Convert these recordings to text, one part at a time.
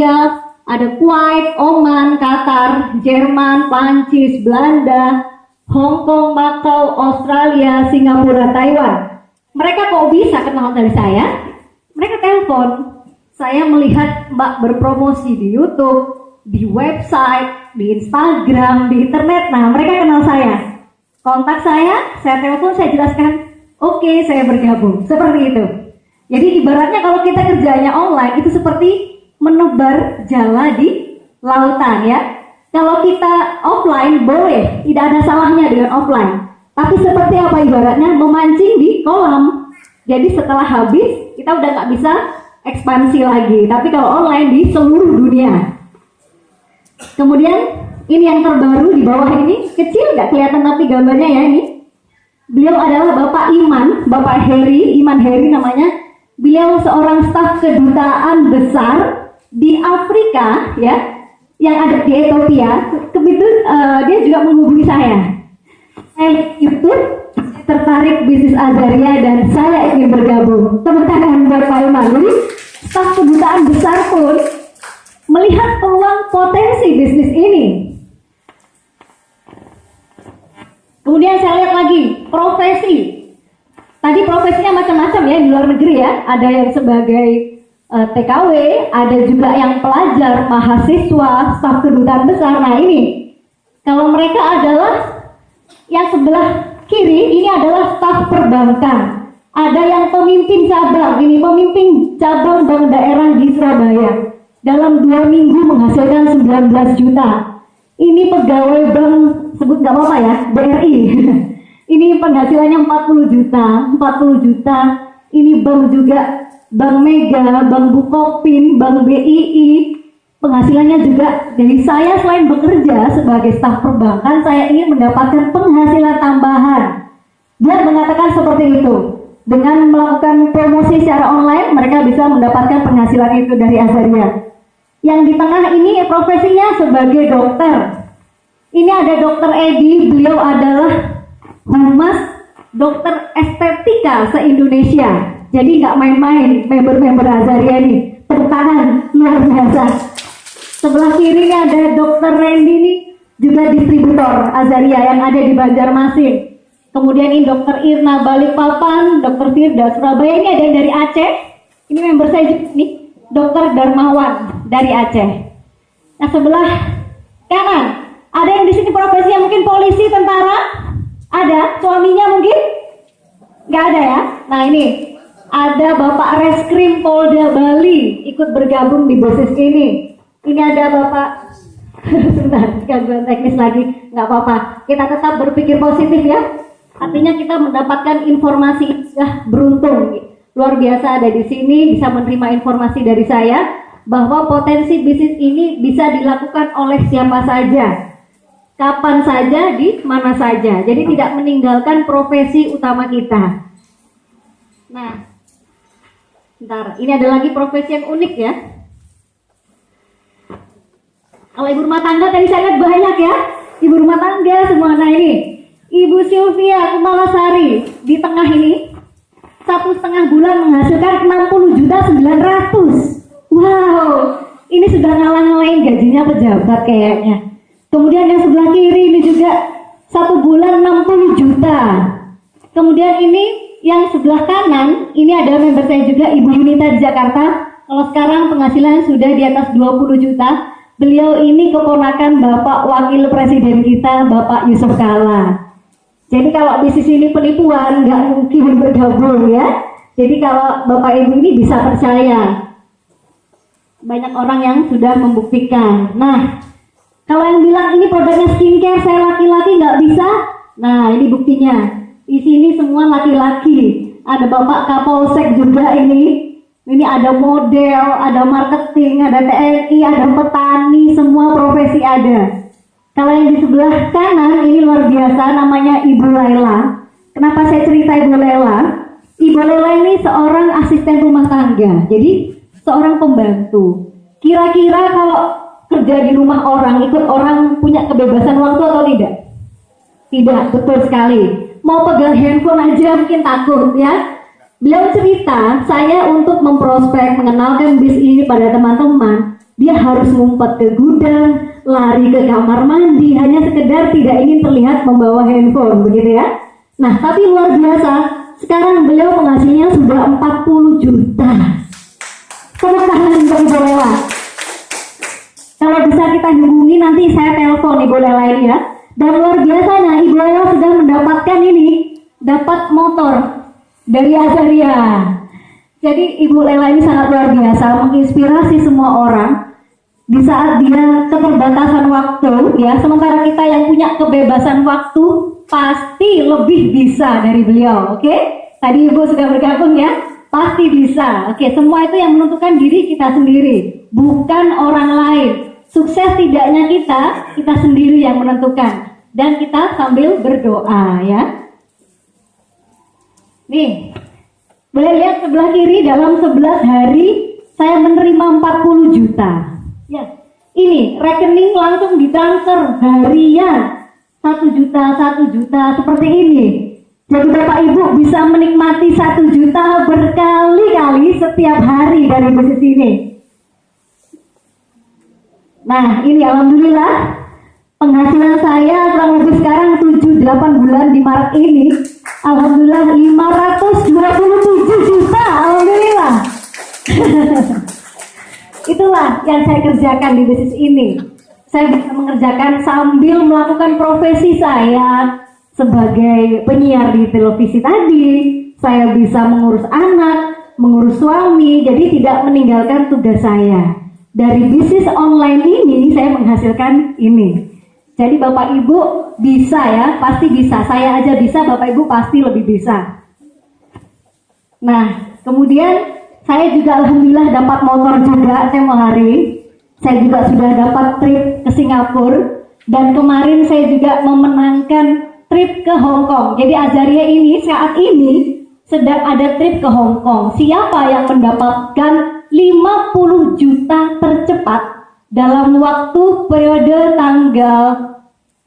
Rusia, ada Kuwait, Oman, Qatar, Jerman, Prancis, Belanda, Hong Kong, Macau, Australia, Singapura, Taiwan. Mereka kok bisa kenal dari saya? Mereka telepon. Saya melihat Mbak berpromosi di YouTube, di website, di Instagram, di internet. Nah, mereka kenal saya. Kontak saya telepon, saya jelaskan, oke, saya bergabung. Seperti itu. Jadi ibaratnya kalau kita kerjanya online, itu seperti menebar jala di lautan ya. Kalau kita offline boleh, tidak ada salahnya dengan offline. Tapi seperti apa ibaratnya memancing di kolam. Jadi setelah habis kita udah nggak bisa ekspansi lagi. Tapi kalau online di seluruh dunia. Kemudian ini yang terbaru di bawah ini, kecil nggak kelihatan tapi gambarnya ya ini. Beliau adalah Bapak Iman, Bapak Heri, Iman Heri namanya. Beliau seorang staf kedutaan besar di Afrika ya, yang ada di Ethiopia. Kebetulan dia juga menghubungi saya. Saya YouTube tertarik bisnis Azaria dan saya ingin bergabung. Teman-teman Bapak Iman, jadi staf kedutaan besar pun melihat peluang potensi bisnis ini. Kemudian saya lihat lagi profesi. Tadi profesinya macam-macam ya di luar negeri ya. Ada yang sebagai TKW, ada juga yang pelajar, mahasiswa, staf kedutaan besar. Nah ini, kalau mereka adalah yang sebelah kiri, ini adalah staf perbankan. Ada yang pemimpin cabang, ini pemimpin cabang bank daerah di Surabaya. Dalam 2 minggu menghasilkan 19 juta. Ini pegawai bank, sebut nggak apa-apa ya, BRI. Ini penghasilannya 40 juta. Ini bank juga, Bank Mega, Bank Bukopin, Bank BII. Penghasilannya juga dari saya selain bekerja sebagai staf perbankan, saya ingin mendapatkan penghasilan tambahan. Dia mengatakan seperti itu. Dengan melakukan promosi secara online, mereka bisa mendapatkan penghasilan itu dari Azaria. Yang di tengah ini profesinya sebagai dokter. Ini ada Dokter Edi, beliau adalah Humas Dokter Estetika se-Indonesia. Jadi nggak main-main member-member Azaria ini. Tepuk tangan, luar biasa. Sebelah kiri ada Dokter Randy ini juga distributor Azaria yang ada di Banjarmasin. Kemudian ini Dokter Irna Balikpapan, Dokter Firda Surabaya. Ini ada yang dari Aceh. Ini member saya juga nih, Dokter Darmawan dari Aceh. Nah sebelah kanan ada yang di sini profesinya mungkin polisi, tentara. Ada, suaminya mungkin? Nggak ada ya? Nah ini, ada Bapak Reskrim Polda Bali ikut bergabung di bisnis ini. Ini ada Bapak, sebentar, gangguan teknis lagi, nggak apa-apa. Kita tetap berpikir positif ya. Artinya kita mendapatkan informasi, beruntung. Luar biasa ada di sini, bisa menerima informasi dari saya, bahwa potensi bisnis ini bisa dilakukan oleh siapa saja. Kapan saja, di mana saja. Jadi tidak meninggalkan profesi utama kita. Nah, bentar, ini ada lagi profesi yang unik ya. Kalau ibu rumah tangga tadi saya lihat banyak ya. Ibu rumah tangga semua. Nah ini, Ibu Sylvia Kumalasari di tengah ini 1,5 bulan menghasilkan 60.900.000. Wow, ini sudah ngalah-ngalahin gajinya pejabat kayaknya. Kemudian yang sebelah kiri ini juga 1 bulan 60 juta. Kemudian ini yang sebelah kanan, ini ada member saya juga, Ibu Yunita di Jakarta. Kalau sekarang penghasilan sudah di atas 20 juta. Beliau ini keponakan Bapak Wakil Presiden kita, Bapak Yusuf Kalla. Jadi kalau bisnis ini penipuan, nggak mungkin bergabung ya. Jadi kalau Bapak Ibu ini bisa percaya. Banyak orang yang sudah membuktikan. Nah, kalau yang bilang ini produknya skincare, saya laki-laki nggak bisa. Nah, ini buktinya. Di sini semua laki-laki. Ada Bapak Kapolsek juga ini. Ini ada model, ada marketing, ada TNI, ada petani, semua profesi ada. Kalau yang di sebelah kanan ini luar biasa, namanya Ibu Laila. Kenapa saya cerita Ibu Laila? Ibu Laila ini seorang asisten rumah tangga. Jadi seorang pembantu. Kira-kira kalau kerja di rumah orang, ikut orang, punya kebebasan waktu atau tidak? Tidak, betul sekali. Mau pegang handphone aja mungkin takut ya. Beliau cerita, saya untuk memprospek, mengenalkan bis ini pada teman-teman, dia harus ngumpet ke gudang, lari ke kamar mandi, hanya sekedar tidak ingin terlihat membawa handphone, begitu ya. Nah, tapi luar biasa, sekarang beliau penghasilnya sudah 40 juta. Tepuk tangan untuk Ibu Lela. Kalau bisa kita hubungi, nanti saya telepon Ibu Lela ini ya. Dan luar biasanya Ibu Lela sudah mendapatkan ini, dapat motor dari Azaria. Jadi Ibu Lela ini sangat luar biasa, menginspirasi semua orang di saat dia keterbatasan waktu ya. Sementara kita yang punya kebebasan waktu pasti lebih bisa dari beliau. Oke? Tadi Ibu sudah bergabung ya, pasti bisa. Oke, semua itu yang menentukan diri kita sendiri, bukan orang lain. Sukses tidaknya kita sendiri yang menentukan. Dan kita sambil berdoa ya. Nih, boleh lihat sebelah kiri, dalam 11 hari saya menerima 40 juta. Ya, ini rekening langsung ditransfer harian 1 juta, 1 juta seperti ini. Jadi Bapak Ibu bisa menikmati 1 juta berkali-kali setiap hari dari bisnis ini. Nah, ini alhamdulillah penghasilan saya kurang lebih sekarang 7-8 bulan di Maret ini, alhamdulillah 527 juta, alhamdulillah. Itulah yang saya kerjakan di bisnis ini. Saya bisa mengerjakan sambil melakukan profesi saya sebagai penyiar di televisi tadi. Saya bisa mengurus anak, mengurus suami, jadi tidak meninggalkan tugas saya. Dari bisnis online ini saya menghasilkan ini. Jadi Bapak Ibu bisa ya, pasti bisa. Saya aja bisa, Bapak Ibu pasti lebih bisa. Nah, kemudian saya juga alhamdulillah dapat motor juga tempo hari. Saya juga sudah dapat trip ke Singapura. Dan kemarin saya juga memenangkan trip ke Hong Kong. Jadi Azaria ini saat ini sedang ada trip ke Hong Kong. Siapa yang mendapatkan 50 juta tercepat dalam waktu periode tanggal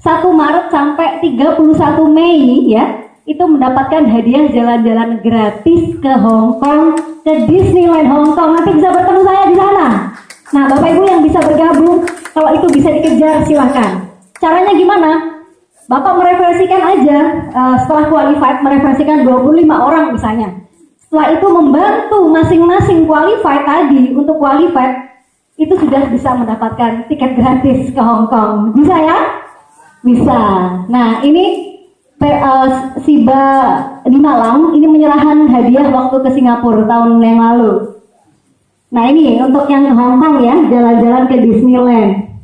1 Maret sampai 31 Mei ya, itu mendapatkan hadiah jalan-jalan gratis ke Hong Kong, ke Disneyland Hong Kong. Nanti bisa bertemu saya di sana. Nah, Bapak Ibu yang bisa bergabung, kalau itu bisa dikejar silahkan. Caranya gimana? Bapak merefleksikan aja, setelah qualified merefleksikan 25 orang misalnya. Setelah itu membantu masing-masing qualified tadi untuk qualified, itu sudah bisa mendapatkan tiket gratis ke Hong Kong. Bisa ya? Bisa. Nah, ini Siba di Malang ini menyerahkan hadiah waktu ke Singapura tahun yang lalu. Nah, ini untuk yang ke Hong Kong ya, jalan-jalan ke Disneyland.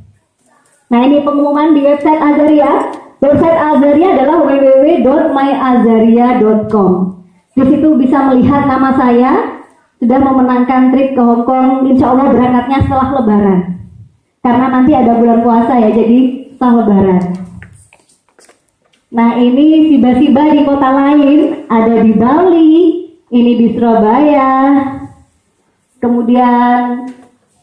Nah, ini pengumuman di website Azaria. Website Azaria adalah www.myazaria.com. Di situ bisa melihat nama saya sudah memenangkan trip ke Hong Kong. Insya Allah berangkatnya setelah Lebaran. Karena nanti ada bulan puasa ya, jadi setelah Lebaran. Nah, ini Siba-Siba di kota lain, ada di Bali, ini di Surabaya. Kemudian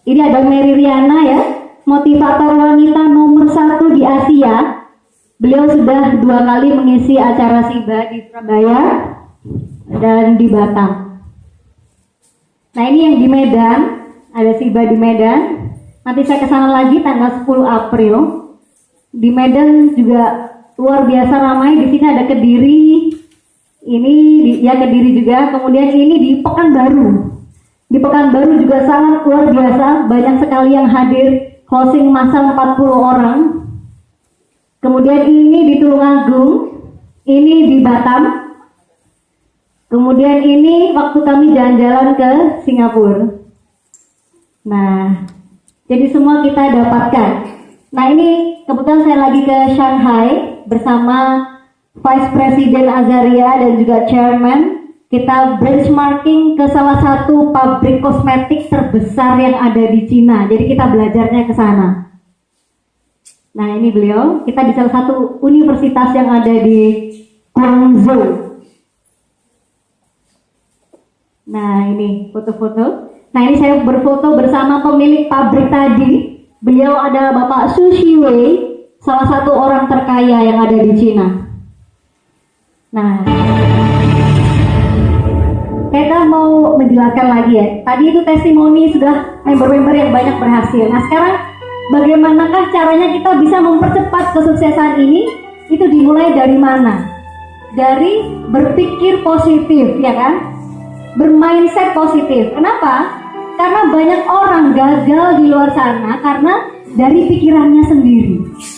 ini ada Mary Riana ya, motivator wanita nomor 1 di Asia. Beliau sudah 2 kali mengisi acara Siba di Surabaya dan di Batam. Nah, ini yang di Medan, ada Siba di Medan. Nanti saya kesana lagi tanggal 10 April. Di Medan juga luar biasa ramai. Di sini ada Kediri, ini ya Kediri juga. Kemudian ini di Pekanbaru. Di Pekanbaru juga sangat luar biasa, banyak sekali yang hadir. Closing massal 40 orang. Kemudian ini di Tulungagung, ini di Batam. Kemudian ini waktu kami jalan-jalan ke Singapura. Nah, jadi semua kita dapatkan. Nah, ini kebetulan saya lagi ke Shanghai bersama Vice President Azaria dan juga Chairman. Kita benchmarking ke salah satu pabrik kosmetik terbesar yang ada di Cina. Jadi kita belajarnya ke sana. Nah, ini beliau. Kita di salah satu universitas yang ada di Guangzhou. Nah, ini foto-foto. Nah, ini saya berfoto bersama pemilik pabrik tadi. Beliau adalah Bapak Su Shiwei, salah satu orang terkaya yang ada di Cina. Nah, kita mau menjelaskan lagi ya. Tadi itu testimoni sudah member-member yang banyak berhasil. Nah sekarang bagaimanakah caranya kita bisa mempercepat kesuksesan ini? Itu dimulai dari mana? Dari berpikir positif, ya kan? Bermindset positif. Kenapa? Karena banyak orang gagal di luar sana karena dari pikirannya sendiri.